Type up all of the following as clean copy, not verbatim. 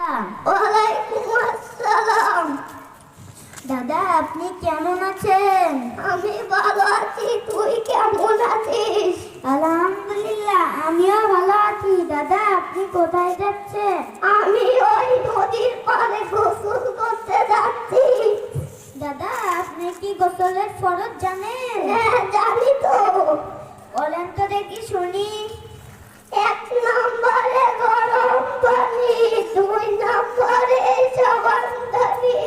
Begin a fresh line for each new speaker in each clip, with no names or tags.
ওয়ালাইকুম আসসালাম।
দাদা, আপনি কেমন আছেন?
আমি ভালো আছি, তুই কেমন আছিস?
আলহামদুলিল্লাহ, আমিও ভালো আছি। দাদা, আপনি কোথায় যাচ্ছেন?
আমি ওই নদীর পাড়ে গোসল করতে যাচ্ছি।
দাদা, আপনি কি গোসলের ফরজ জানেন?
হ্যাঁ, জানি তো।
বলেন তো দেখি শুনি।
1 নম্বরে গরম পানি, 2 নম্বরে সাবানদানি,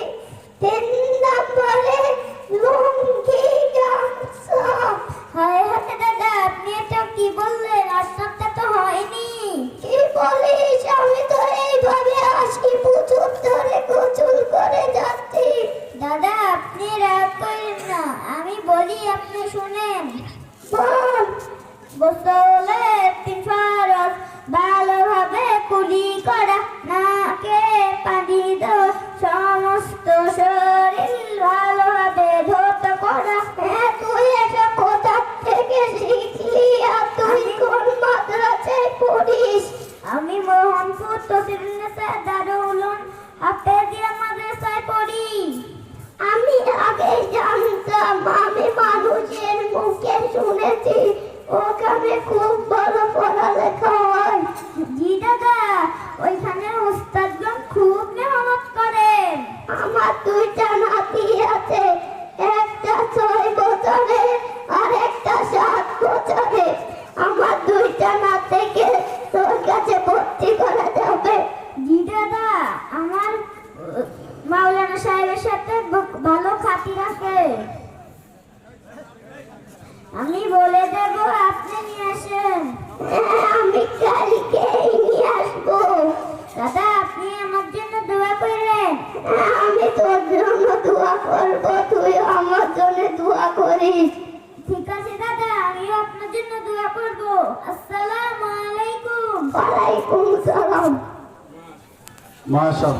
3 নম্বরে লুঙ্গি গামছা।
হায় হায় দাদা, আপনি এটা কি বললেন? আপনারটা তো হয়নি।
কি বলিস? আমি তো এইভাবে 80 বছর ধরে গোসল করে যাচ্ছি।
দাদা, আপনি রাগ করেন না, আমি বলি, আপনি শুনেন।
বল।
গোসলের 3 ফরজ, ভালোভাবে কুলি করা, নাকে পানি দেওয়া, সমস্ত শরীর ভালোভাবে ধৌত করা।
হ্যাঁ, তুই এটা কোথা থেকে শিখলি? আর তুই কোন মাদ্রাসায় পড়িস?
আমি মোহনপুর তসিরুন্নেসা দারুল হাফেজিয়া মাদ্রাসায় পড়ি।
আমি আগে জানতাম, আমি মানুষের মুখে শুনেছি ওখানে খুব ভালো পড়ালেখা হয়।
জি দাদা, ওইখানে উস্তাদগণ খুব মেহনত করেন।
আমার 2টা নাতি আছে, একটা 6 বছরে আর একটা 7 বছরে। আমার 2টা নাতিকে তোর কাছে ভর্তি করা যাবে?
জি দাদা, আমার মাওলানা সাহেবের সাথে ভালো খাতির আছে। আমি বলে দেব, আপনি নিয়ে আসেন।
হ্যাঁ, আমি কালকেই নিয়ে আসবো।
দাদা, আপনি আমার জন্য দোয়া করবেন।
হ্যাঁ, আমি তোর জন্য দোয়া করব, তুই আমার জন্য দোয়া করিস।
ঠিক আছে দাদা, আমিও আপনার জন্য দোয়া করব। আসসালামু আলাইকুম।
ওয়ালাইকুম সালাম।
মাশাআল্লাহ।